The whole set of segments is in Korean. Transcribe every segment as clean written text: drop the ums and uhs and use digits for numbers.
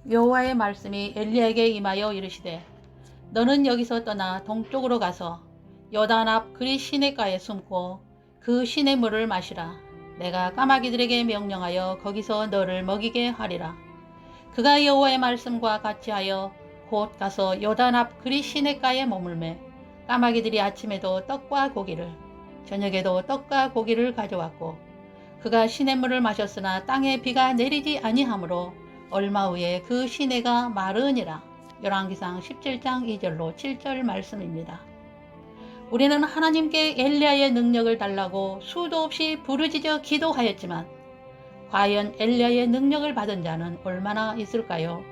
여호와의 말씀이 엘리야에게 임하여 이르시되 너는 여기서 떠나 동쪽으로 가서 요단 앞 그리 시내가에 숨고 그 시내물을 마시라. 내가 까마귀들에게 명령하여 거기서 너를 먹이게 하리라. 그가 여호와의 말씀과 같이 하여 곧 가서 요단 앞 그리 시내가에 머물매 까마귀들이 아침에도 떡과 고기를 저녁에도 떡과 고기를 가져왔고 그가 시냇물을 마셨으나 땅에 비가 내리지 아니하므로 얼마 후에 그 시내가 마르니라. 열왕기상 17장 2절로 7절 말씀입니다. 우리는 하나님께 엘리야의 능력을 달라고 수도 없이 부르짖어 기도하였지만 과연 엘리야의 능력을 받은 자는 얼마나 있을까요?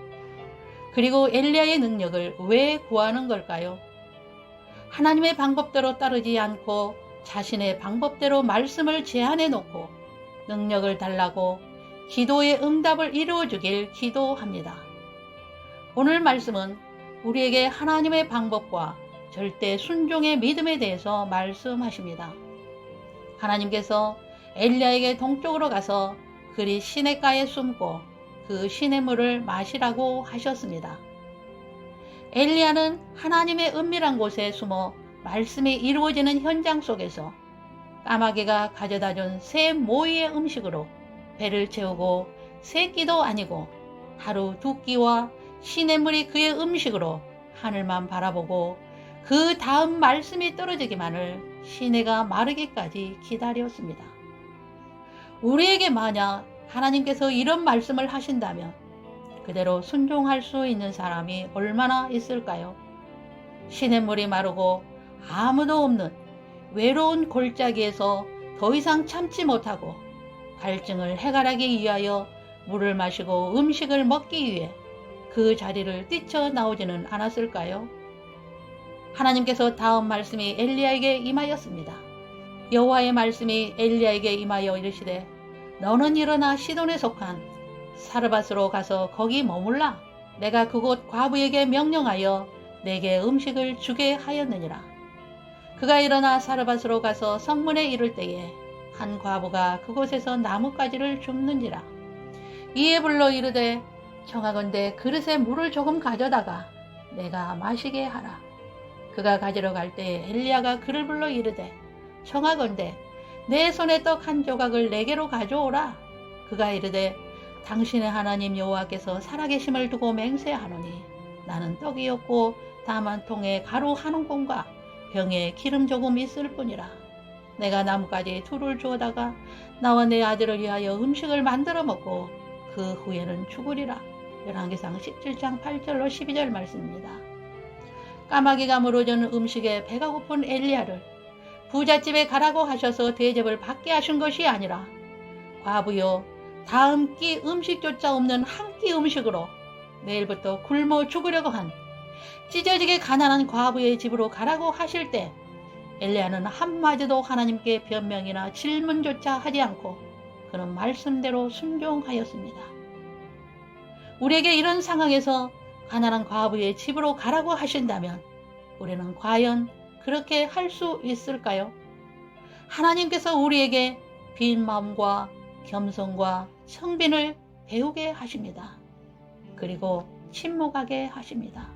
그리고 엘리야의 능력을 왜 구하는 걸까요? 하나님의 방법대로 따르지 않고 자신의 방법대로 말씀을 제안해 놓고 능력을 달라고 기도의 응답을 이루어주길 기도합니다. 오늘 말씀은 우리에게 하나님의 방법과 절대 순종의 믿음에 대해서 말씀하십니다. 하나님께서 엘리야에게 동쪽으로 가서 그리 시냇가에 숨고 그 시냇물을 마시라고 하셨습니다. 엘리야는 하나님의 은밀한 곳에 숨어 말씀이 이루어지는 현장 속에서 까마귀가 가져다 준 새 모이의 음식으로 배를 채우고 세 끼도 아니고 하루 두 끼와 시냇물이 그의 음식으로 하늘만 바라보고 그 다음 말씀이 떨어지기만을 시내가 마르기까지 기다렸습니다. 우리에게 만약 하나님께서 이런 말씀을 하신다면 그대로 순종할 수 있는 사람이 얼마나 있을까요? 시냇물이 마르고 아무도 없는 외로운 골짜기에서 더 이상 참지 못하고 갈증을 해결하기 위하여 물을 마시고 음식을 먹기 위해 그 자리를 뛰쳐나오지는 않았을까요? 하나님께서 다음 말씀이 엘리야에게 임하였습니다. 여호와의 말씀이 엘리야에게 임하여 이르시되 너는 일어나 시돈에 속한 사르밧으로 가서 거기 머물라. 내가 그곳 과부에게 명령하여 내게 음식을 주게 하였느니라. 그가 일어나 사르밧으로 가서 성문에 이를 때에 한 과부가 그곳에서 나뭇가지를 줍는지라. 이에 불러 이르되 청하건대 그릇에 물을 조금 가져다가 내가 마시게 하라. 그가 가지러 갈 때에 엘리야가 그를 불러 이르되 청하건대 내 손에 떡 한 조각을 내게로 가져오라. 그가 이르되 당신의 하나님 여호와께서 살아계심을 두고 맹세하노니 나는 떡이 없고 다만 통에 가루 한 움큼과 병에 기름 조금 있을 뿐이라. 내가 나뭇가지 둘을 주어다가 나와 내 아들을 위하여 음식을 만들어 먹고 그 후에는 죽으리라. 열왕기상 17장 8절로 12절 말씀입니다. 까마귀가 물어준 음식에 배가 고픈 엘리야를 부잣집에 가라고 하셔서 대접을 받게 하신 것이 아니라 과부여 다음 끼 음식조차 없는 한 끼 음식으로 내일부터 굶어 죽으려고 한 찢어지게 가난한 과부의 집으로 가라고 하실 때 엘리야는 한마디도 하나님께 변명이나 질문조차 하지 않고 그런 말씀대로 순종하였습니다. 우리에게 이런 상황에서 가난한 과부의 집으로 가라고 하신다면 우리는 과연 그렇게 할 수 있을까요? 하나님께서 우리에게 빈 마음과 겸손과 청빈을 배우게 하십니다. 그리고 침묵하게 하십니다.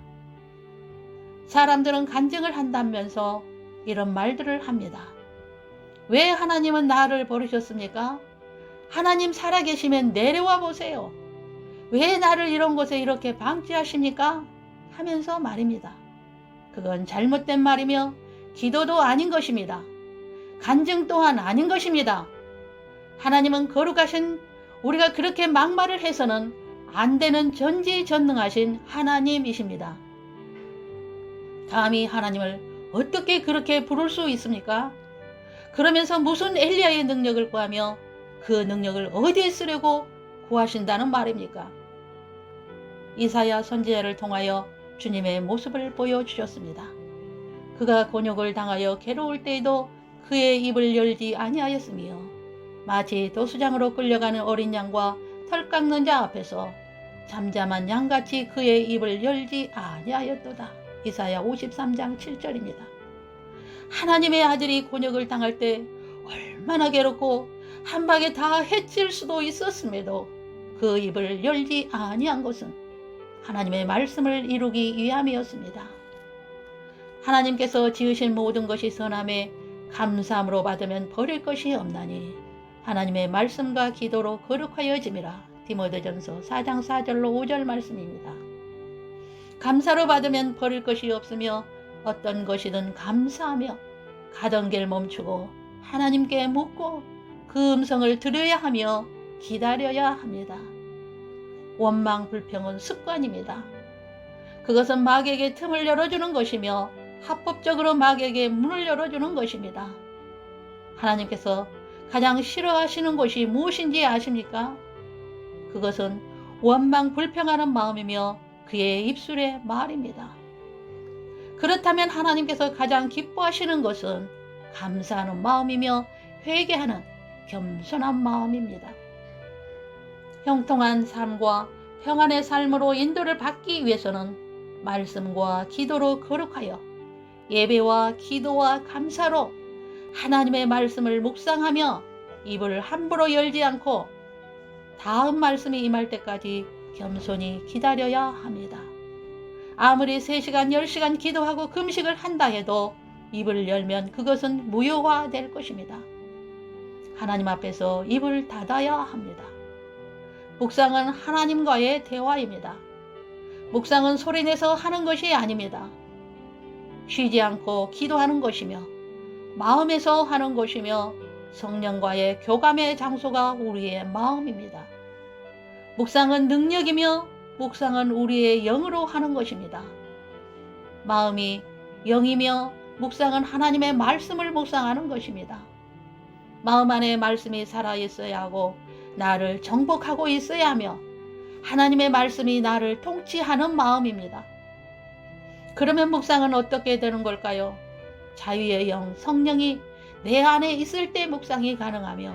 사람들은 간증을 한다면서 이런 말들을 합니다. 왜 하나님은 나를 버리셨습니까? 하나님 살아계시면 내려와 보세요. 왜 나를 이런 곳에 이렇게 방치하십니까? 하면서 말입니다. 그건 잘못된 말이며 기도도 아닌 것입니다. 간증 또한 아닌 것입니다. 하나님은 거룩하신 우리가 그렇게 막말을 해서는 안 되는 전지전능하신 하나님이십니다. 감히 하나님을 어떻게 그렇게 부를 수 있습니까? 그러면서 무슨 엘리야의 능력을 구하며 그 능력을 어디에 쓰려고 구하신다는 말입니까? 이사야 선지자를 통하여 주님의 모습을 보여주셨습니다. 그가 곤욕을 당하여 괴로울 때에도 그의 입을 열지 아니하였으며 마치 도수장으로 끌려가는 어린 양과 털 깎는 자 앞에서 잠잠한 양같이 그의 입을 열지 아니하였도다. 이사야 53장 7절입니다. 하나님의 아들이 곤욕을 당할 때 얼마나 괴롭고 한 방에 다 해칠 수도 있었음에도 그 입을 열지 아니한 것은 하나님의 말씀을 이루기 위함이었습니다. 하나님께서 지으신 모든 것이 선함에 감사함으로 받으면 버릴 것이 없나니 하나님의 말씀과 기도로 거룩하여짐이라. 디모데전서 4장 4절로 5절 말씀입니다. 감사로 받으면 버릴 것이 없으며 어떤 것이든 감사하며 가던 길 멈추고 하나님께 묻고 그 음성을 들어야 하며 기다려야 합니다. 원망 불평은 습관입니다. 그것은 마귀에게 틈을 열어주는 것이며 합법적으로 마귀에게 문을 열어주는 것입니다. 하나님께서 가장 싫어하시는 것이 무엇인지 아십니까? 그것은 원망 불평하는 마음이며 그의 입술의 말입니다. 그렇다면 하나님께서 가장 기뻐하시는 것은 감사하는 마음이며 회개하는 겸손한 마음입니다. 형통한 삶과 평안의 삶으로 인도를 받기 위해서는 말씀과 기도로 거룩하여 예배와 기도와 감사로 하나님의 말씀을 묵상하며 입을 함부로 열지 않고 다음 말씀이 임할 때까지 겸손히 기다려야 합니다. 아무리 3시간, 10시간 기도하고 금식을 한다 해도 입을 열면 그것은 무효화될 것입니다. 하나님 앞에서 입을 닫아야 합니다. 묵상은 하나님과의 대화입니다. 묵상은 소리내서 하는 것이 아닙니다. 쉬지 않고 기도하는 것이며 마음에서 하는 것이며 성령과의 교감의 장소가 우리의 마음입니다. 묵상은 능력이며 묵상은 우리의 영으로 하는 것입니다. 마음이 영이며 묵상은 하나님의 말씀을 묵상하는 것입니다. 마음 안에 말씀이 살아있어야 하고 나를 정복하고 있어야 하며 하나님의 말씀이 나를 통치하는 마음입니다. 그러면 묵상은 어떻게 되는 걸까요? 자유의 영 성령이 내 안에 있을 때 묵상이 가능하며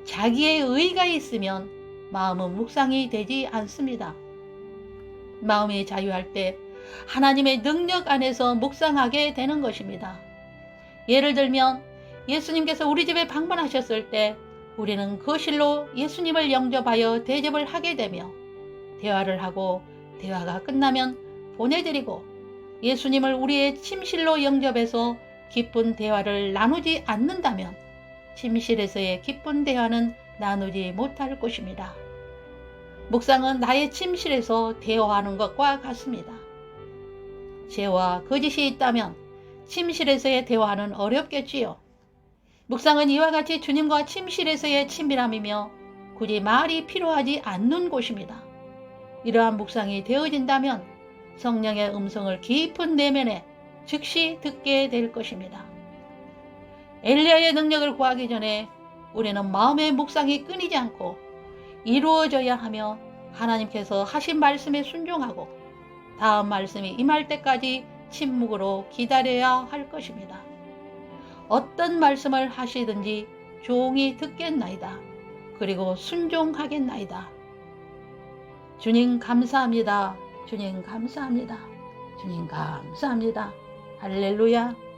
자기의 의가 있으면 마음은 묵상이 되지 않습니다. 마음이 자유할 때 하나님의 능력 안에서 묵상하게 되는 것입니다. 예를 들면 예수님께서 우리 집에 방문하셨을 때 우리는 거실로 예수님을 영접하여 대접을 하게 되며 대화를 하고 대화가 끝나면 보내드리고 예수님을 우리의 침실로 영접해서 깊은 대화를 나누지 않는다면 침실에서의 깊은 대화는 나누지 못할 것입니다. 묵상은 나의 침실에서 대화하는 것과 같습니다. 죄와 거짓이 있다면 침실에서의 대화는 어렵겠지요. 묵상은 이와 같이 주님과 침실에서의 친밀함이며 굳이 말이 필요하지 않는 곳입니다. 이러한 묵상이 되어진다면 성령의 음성을 깊은 내면에 즉시 듣게 될 것입니다. 엘리야의 능력을 구하기 전에 우리는 마음의 묵상이 끊이지 않고 이루어져야 하며 하나님께서 하신 말씀에 순종하고 다음 말씀이 임할 때까지 침묵으로 기다려야 할 것입니다. 어떤 말씀을 하시든지 조용히 듣겠나이다. 그리고 순종하겠나이다. 주님 감사합니다. 주님 감사합니다. 주님 감사합니다. 할렐루야.